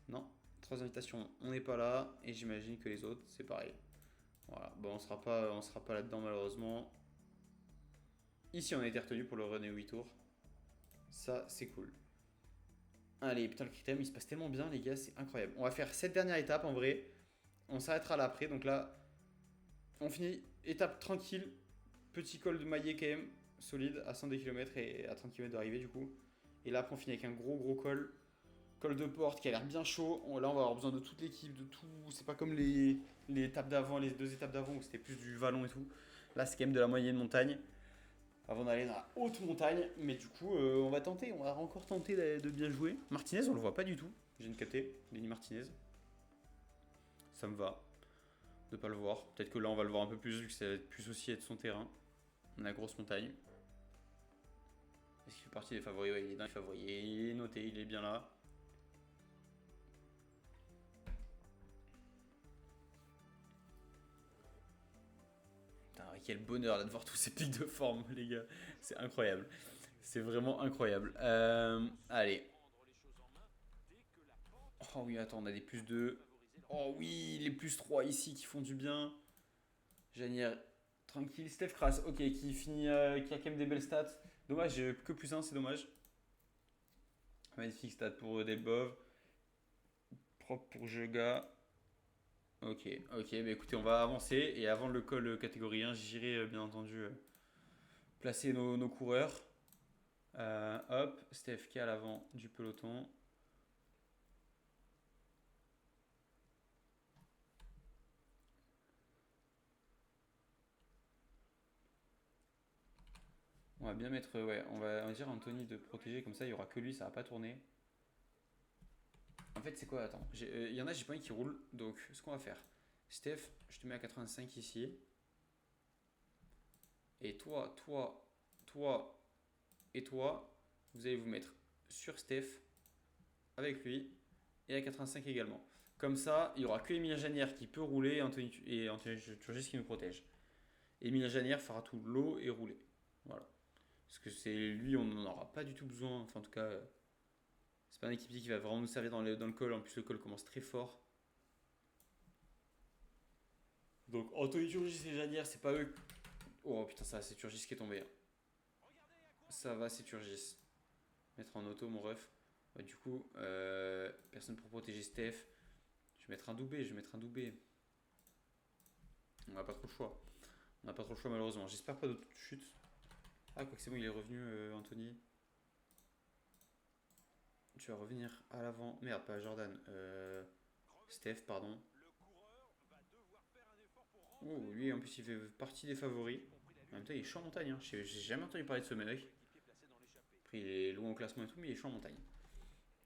Non. 3 invitations, on n'est pas là. Et j'imagine que les autres, c'est pareil. Voilà, bon on sera pas là-dedans malheureusement. Ici on a été retenu pour le run et 8 tours. Ça c'est cool. Allez, putain, le critérium il se passe tellement bien, les gars, c'est incroyable. On va faire cette dernière étape en vrai. On s'arrêtera là après. Donc là, on finit étape tranquille. Petit col de maillet quand même, solide, à 102 km et à 30 km d'arrivée du coup. Et là, après, on finit avec un gros col. Col de porte qui a l'air bien chaud. Là, on va avoir besoin de toute l'équipe, de tout. C'est pas comme les étapes d'avant, les 2 étapes d'avant où c'était plus du vallon et tout. Là, c'est quand même de la moyenne montagne. Avant d'aller dans la haute montagne. Mais du coup, on va tenter. On va encore tenter de bien jouer. Martinez, on le voit pas du tout. J'ai une capté. Lenny Martinez. Ça me va de pas le voir. Peut-être que là, on va le voir un peu plus vu que ça va être plus aussi être son terrain. On a grosse montagne. Est-ce qu'il fait partie des favoris? Ouais, il est dans les favoris. Il est noté, il est bien là. Putain, quel bonheur là de voir tous ces pics de forme, les gars. C'est incroyable. C'est vraiment incroyable. Allez. Prendre les choses en main dès que la pente Oh oui, attends, on a des plus 2. favoriser leur Oh oui, les plus 3 ici qui font du bien. Janière Tranquille, Steph Kras, ok, qui finit, qui a quand même des belles stats. Dommage, j'ai que plus un, c'est dommage. Magnifique stat pour Delbov. Propre pour Jega. Ok, ok, bah écoutez, on va avancer. Et avant le call catégorie 1, j'irai bien entendu placer nos coureurs. Hop, Steph qui est à l'avant du peloton. On va bien mettre, ouais, on va dire Anthony de protéger, comme ça il y aura que lui, ça va pas tourner. En fait, c'est quoi? Attends, il y en a, j'ai pas envie qui roulent, donc ce qu'on va faire, Steph, je te mets à 85 ici. Et toi, toi et toi, vous allez vous mettre sur Steph avec lui et à 85 également. Comme ça, il y aura que Emilien Janière qui peut rouler et Anthony Turgis qui nous protège. Emilien Janière fera tout l'eau et rouler. Voilà. Parce que c'est lui, on n'en aura pas du tout besoin. Enfin, en tout cas, c'est pas un équipier qui va vraiment nous servir dans le col. En plus, le col commence très fort. Donc, Anthony Turgis et Janière, c'est pas eux. Oh putain, ça, c'est Turgis qui est tombé. Ça va, c'est Turgis. Mettre en auto, mon ref. Ouais, du coup, personne pour protéger Steph. Je vais mettre un doubé, On n'a pas trop le choix. On n'a pas trop le choix, malheureusement. J'espère pas d'autres chutes. Ah, quoi que c'est bon, il est revenu, Anthony. Tu vas revenir à l'avant. Merde, pas Jordan. Steph, pardon. Oh, lui, en plus, il fait partie des favoris. En même temps, il est chaud en montagne. Hein. J'ai jamais entendu parler de ce mec. Après, il est loin au classement et tout, mais il est chaud en montagne.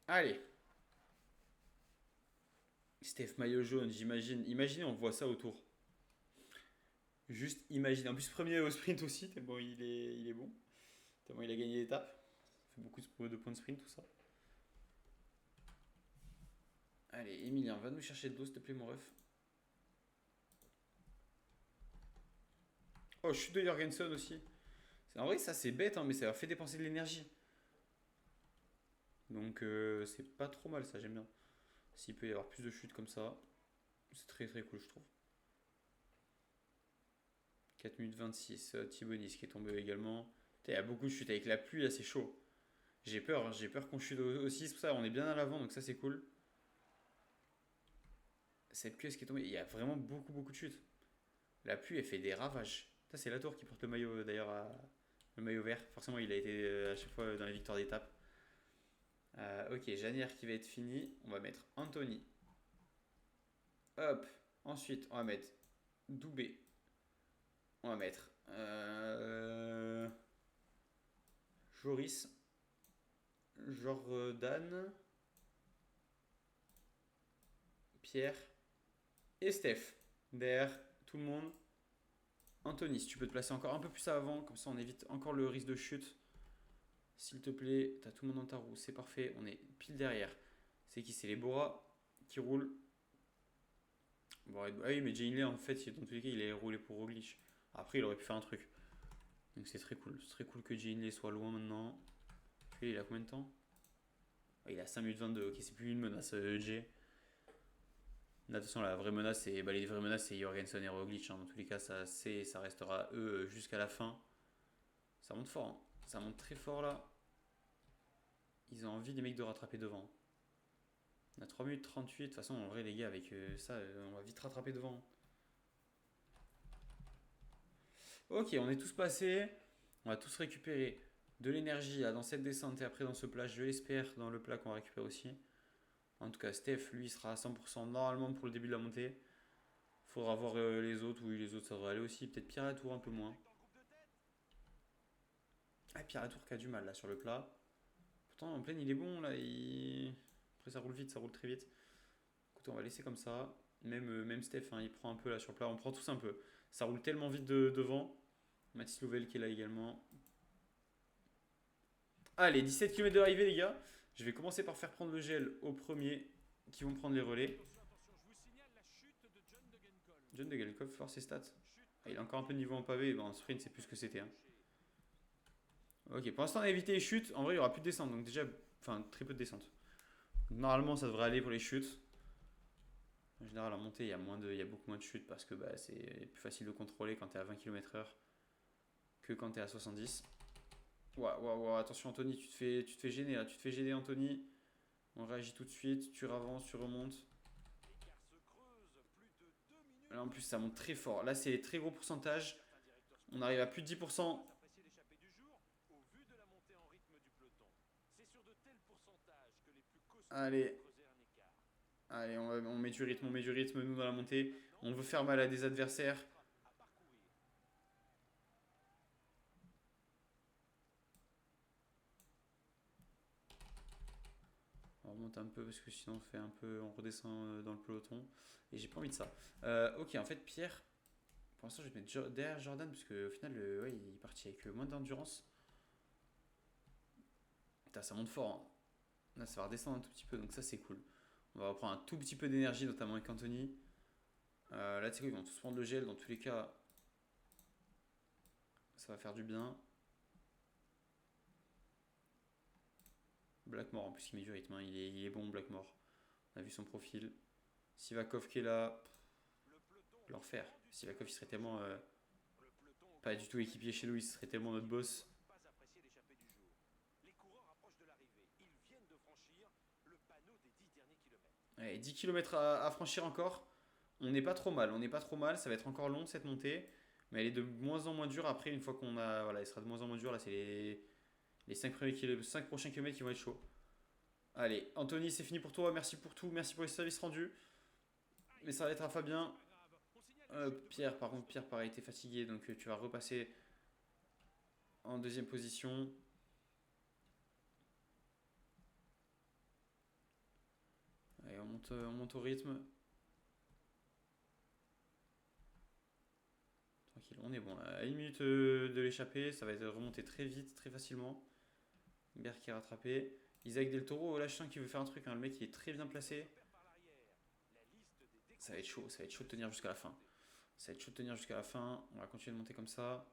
Allez. Steph, maillot jaune, j'imagine. Imaginez, on voit ça autour. Juste imagine. En plus, premier au sprint aussi, tellement il est bon. Tellement il a gagné l'étape. Ça fait beaucoup de points de sprint, tout ça. Allez, Emilien, va nous chercher de l'eau, s'il te plaît, mon ref. Oh, chute de Jorgensen aussi. En vrai, ça c'est bête, hein, mais ça leur fait dépenser de l'énergie. Donc, c'est pas trop mal, ça, j'aime bien. S'il peut y avoir plus de chutes comme ça, c'est très très cool, je trouve. 4 minutes 26, Thibonis qui est tombé également. Il y a beaucoup de chutes avec la pluie, là, c'est chaud. J'ai peur, hein, j'ai peur qu'on chute aussi, c'est pour ça on est bien à l'avant, donc ça c'est cool. Cette pluie, est-ce qui est tombée? Il y a vraiment beaucoup de chutes. La pluie, elle fait des ravages. Ça, c'est Latour qui porte le maillot d'ailleurs, le maillot vert. Forcément, il a été à chaque fois dans les victoires d'étape. Ok, Janière qui va être fini. On va mettre Anthony. Hop. Ensuite, on va mettre Doubé. On va mettre Joris. Jordan. Pierre. Et Steph. Derrière tout le monde. Anthony, si tu peux te placer encore un peu plus avant, comme ça on évite encore le risque de chute. S'il te plaît, t'as tout le monde dans ta roue, c'est parfait, on est pile derrière. C'est qui? C'est les Bora qui roulent. Bon, ah oui, mais Jay Hindley en fait, dans tous les cas, il est roulé pour Roglic. Après, il aurait pu faire un truc. Donc c'est très cool. C'est très cool que Jay Hindley soit loin maintenant. Lui, il a combien de temps? Il a 5 minutes 22, ok, c'est plus une menace, Jay. Là, de toute façon, la vraie menace, c'est les vraies menaces, c'est Jorgensen et Roglic. Hein. Dans tous les cas, ça restera eux jusqu'à la fin. Ça monte fort, hein. Ça monte très fort là. Ils ont envie des mecs de rattraper devant. On a 3 minutes 38. De toute façon, en vrai, les gars, avec ça, on va vite rattraper devant. Ok, on est tous passés. On va tous récupérer de l'énergie dans cette descente et après dans ce plat. Je l'espère dans le plat qu'on va récupérer aussi. En tout cas, Steph, lui, sera à 100% normalement pour le début de la montée. Faudra voir les autres. Oui, les autres, ça devrait aller aussi. Peut-être Pierre Latour un peu moins. Ah, Pierre Latour qui a du mal là sur le plat. Pourtant, en pleine, il est bon là. Après, ça roule vite, ça roule très vite. Écoutez, on va laisser comme ça. Même Steph, hein, il prend un peu là sur le plat. On prend tous un peu. Ça roule tellement vite devant. Mathis Louvel qui est là également. Allez, 17 km d'arrivée, les gars. Je vais commencer par faire prendre le gel aux premiers qui vont prendre les relais. John de Gelkov, fort ses stats. Ah, il a encore un peu de niveau en pavé. En sprint, c'est plus ce que c'était. Hein. Ok, pour l'instant, on a évité les chutes. En vrai, il n'y aura plus de descente. Donc, déjà, enfin, très peu de descente. Normalement, ça devrait aller pour les chutes. En général, en montée, il y a beaucoup moins de chutes parce que bah, c'est plus facile de contrôler quand tu es à 20 km/h que quand tu es à 70. Waouh, waouh, waouh, attention Anthony, tu te fais gêner là, tu te fais gêner Anthony. On réagit tout de suite, tu avances, tu remontes. L'écart se creuse, plus de 2 minutes. Là en plus ça monte très fort. Là c'est très gros pourcentage. Certains directeurs On sportifs arrive à plus de 10%. apprécier l'échappée du jour au vu de la montée en rythme du peloton. C'est sur de tels pourcentages que les plus costauds Allez, peuvent creuser un écart. allez, on met du rythme nous dans la montée. Maintenant, On veut faire mal à des adversaires. à parcourir. On remonte un peu parce que sinon on redescend dans le peloton. Et j'ai pas envie de ça. Ok, en fait Pierre, pour l'instant je vais te mettre derrière Jordan parce qu'au final ouais, il est parti avec moins d'endurance. Putain, ça monte fort, hein. Là ça va redescendre un tout petit peu donc ça c'est cool. On va reprendre un tout petit peu d'énergie notamment avec Anthony. Là tu sais quoi, ils vont tous prendre le gel dans tous les cas. Ça va faire du bien. Blackmore en plus il met du rythme, hein. Il est bon Blackmore. On a vu son profil. Sivakov qui est là, Le peloton l'enfer. prend du Sivakov il terrain. serait tellement Le peloton pas du tout équipier chez nous, il serait tellement notre boss. pas apprécier l'échappée du jour. Les coureurs approchent de l'arrivée. Ils viennent de franchir le panneau des 10 derniers kilomètres. Ouais, 10 km à franchir encore. On n'est pas trop mal, on n'est pas trop mal. Ça va être encore long cette montée. Mais elle est de moins en moins dure après, une fois qu'on a. Voilà, elle sera de moins en moins dure. Là, c'est les 5 prochains kilomètres qui vont être chauds. Allez, Anthony, c'est fini pour toi. Merci pour tout. Merci pour les services rendus. Mais ça va être à Fabien. Pas grave. On signale une chute de Pierre, par contre, motivation. Pierre, pareil, t'es fatigué. Donc tu vas repasser en deuxième position. Allez, on monte au rythme. Tranquille, on est bon là. À une minute de l'échapper, ça va être remonté très vite, très facilement. Berg qui est rattrapé. Isaac Del Toro, là je sens qu'il veut faire un truc, hein. Le mec il est très bien placé. Repère par l'arrière. La liste des Ça va être chaud de tenir jusqu'à la fin. Ça va être chaud de tenir jusqu'à la fin. On va continuer de monter comme ça.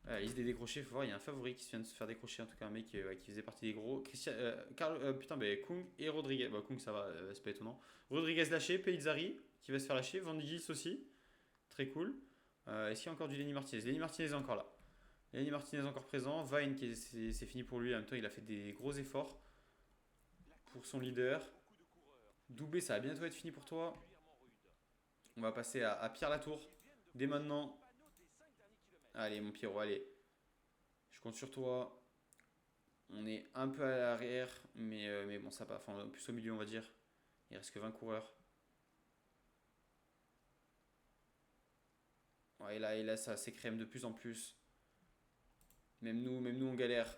La liste des décrochés, faut voir, il y a un favori qui vient de se faire décrocher, en tout cas un mec ouais, qui faisait partie des gros. Christian, putain, bah, Kung et Rodriguez. Bah, Kung ça va, c'est pas étonnant. Rodriguez lâché, Pellizzari qui va se faire lâcher, Van Gils aussi, très cool. Est-ce qu'il y a encore du Lenny Martinez? Lenny Martinez est encore là. Lenny Martinez est encore présent. Vine, c'est fini pour lui. En même temps, il a fait des gros efforts pour son leader. beaucoup de coureurs. Doubé, ça va bientôt être fini pour toi. Particulièrement rude. On va passer à Pierre Latour. Ils viennent de Dès franchir le maintenant. panneau des 5 derniers kilomètres. Allez, mon Pierrot, allez. Je compte sur toi. On est un peu à l'arrière, mais bon, ça va. Enfin, plus au milieu, on va dire. Il reste que 20 coureurs. Ouais, et là, ça s'écrème de plus en plus. Même nous, on galère.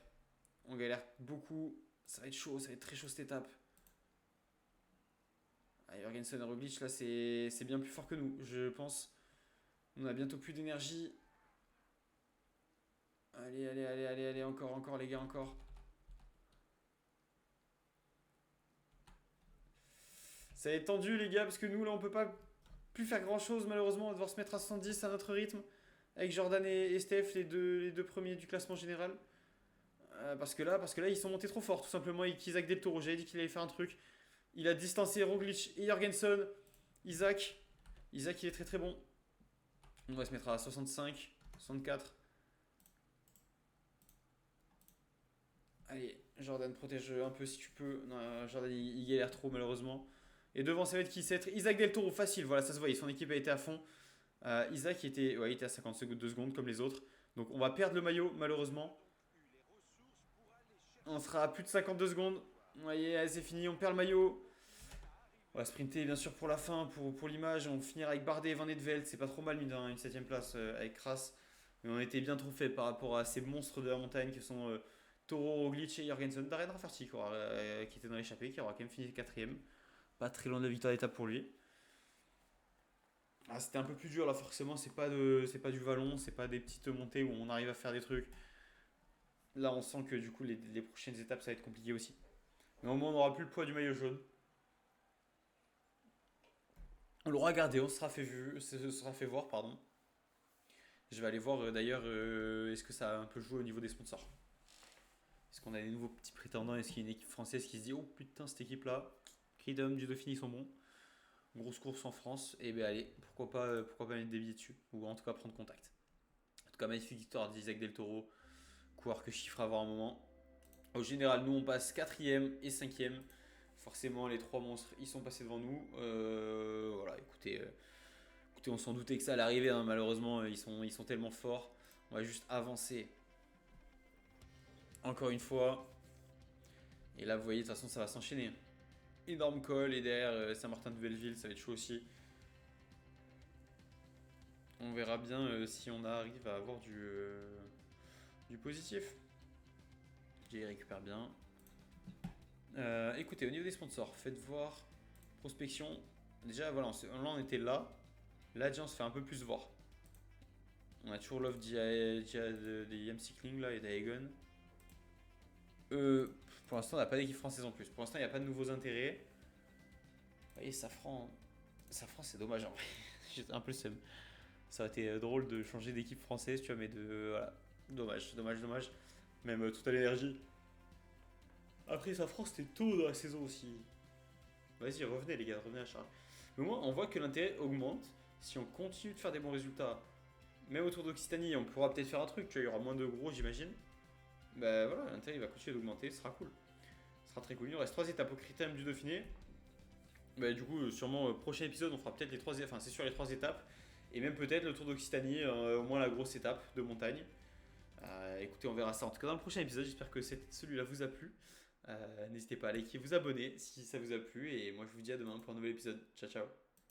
On galère beaucoup. Ça va être chaud, ça va être très chaud cette étape. Ah, Jorgensen et Roglic, là, c'est bien plus fort que nous, je pense. On a bientôt plus d'énergie. Allez, allez, allez, allez, allez, encore, encore, les gars, encore. Ça va être tendu, les gars, parce que nous, là, on peut pas plus faire grand chose, malheureusement. On va devoir se mettre à 70 à notre rythme. Avec Jordan et Steph, les deux premiers du classement général. Parce que là, ils sont montés trop fort, tout simplement. Et qu'Isaac Del Toro, j'avais dit qu'il allait faire un truc. Il a distancé Roglic et Jorgensen. Isaac, il est très très bon. On va se mettre à 65, 64. Allez, Jordan, protège un peu si tu peux. Non, Jordan, il galère trop malheureusement. Et devant, ça va être qui? Ça va être Isaac Del Toro, facile. Voilà, ça se voit. Son équipe a été à fond. Isaac il était à 50 secondes, 2 secondes comme les autres. Donc on va perdre le maillot malheureusement. Eu les ressources pour aller chercher On sera à plus de 52 secondes. Vous voyez, allez, c'est fini, on perd le maillot. On va sprinter bien sûr pour la fin, pour l'image. On finira avec Bardet et Van Velde. C'est pas trop mal, mine une 7ème place avec Kras. Mais on était bien trop fait par rapport à ces monstres de la montagne que sont Toro, Roglic et Jorgensen. Darren Rafferty qui était dans l'échappée, qui aura quand même fini 4ème. Pas très loin de la victoire d'étape pour lui. Ah, c'était un peu plus dur là, forcément. C'est pas du vallon, c'est pas des petites montées où on arrive à faire des trucs. Là, on sent que du coup, les prochaines étapes, ça va être compliqué aussi. Mais au moins, on n'aura plus le poids du maillot jaune. On l'aura gardé, on se sera fait voir, pardon. Je vais aller voir d'ailleurs, est-ce que ça a un peu joué au niveau des sponsors. Est-ce qu'on a des nouveaux petits prétendants? Est-ce qu'il y a une équipe française qui se dit oh putain, cette équipe là, Freedom, du Dauphiné, ils sont bons. grosse course en France, et ben allez, pourquoi pas mettre des billets dessus, ou en tout cas prendre contact. En tout cas, magnifique victoire d'Isaac Del Toro, coureur que je chiffre avoir un moment. Au général, nous on passe 4ème et 5ème. Forcément, les trois monstres, ils sont passés devant nous. Voilà, écoutez, on s'en doutait que ça allait arriver, hein. Malheureusement, ils sont tellement forts. On va juste avancer. Encore une fois. Et là, vous voyez, de toute façon, ça va s'enchaîner. Énorme col, et derrière Saint-Martin de Belleville, ça va être chaud aussi. On verra bien si on arrive à avoir du positif. Jay récupère bien. Écoutez, au niveau des sponsors, faites voir. Prospection. Déjà, voilà, là on était là. Là, déjà, on se fait un peu plus voir. On a toujours l'offre des Yam Cycling là et d'Aegon. Pour l'instant, on n'a pas d'équipe française en plus. Pour l'instant, il n'y a pas de nouveaux intérêts. Vous voyez, Safran, c'est dommage en vrai. J'ai un peu le seum. Ça aurait été drôle de changer d'équipe française, tu vois, mais voilà. Dommage. Même Total Energy. Après, Safran, c'était tôt dans la saison aussi. Vas-y, revenez les gars, revenez à Charles. Mais moi, on voit que l'intérêt augmente. Si on continue de faire des bons résultats, même autour d'Occitanie, on pourra peut-être faire un truc, tu vois, il y aura moins de gros, j'imagine. Bah voilà, l'intérêt il va continuer d'augmenter, ce sera cool. Ce sera très cool. Il nous reste 3 étapes au critérium du Dauphiné. Bah du coup, sûrement, prochain épisode, on fera peut-être les 3 étapes, enfin c'est sûr les 3 étapes. Et même peut-être le Tour d'Occitanie, au moins la grosse étape de montagne. Écoutez, on verra ça en tout cas dans le prochain épisode. J'espère que celui-là vous a plu. N'hésitez pas à liker, vous abonner si ça vous a plu. Et moi je vous dis à demain pour un nouvel épisode. Ciao ciao.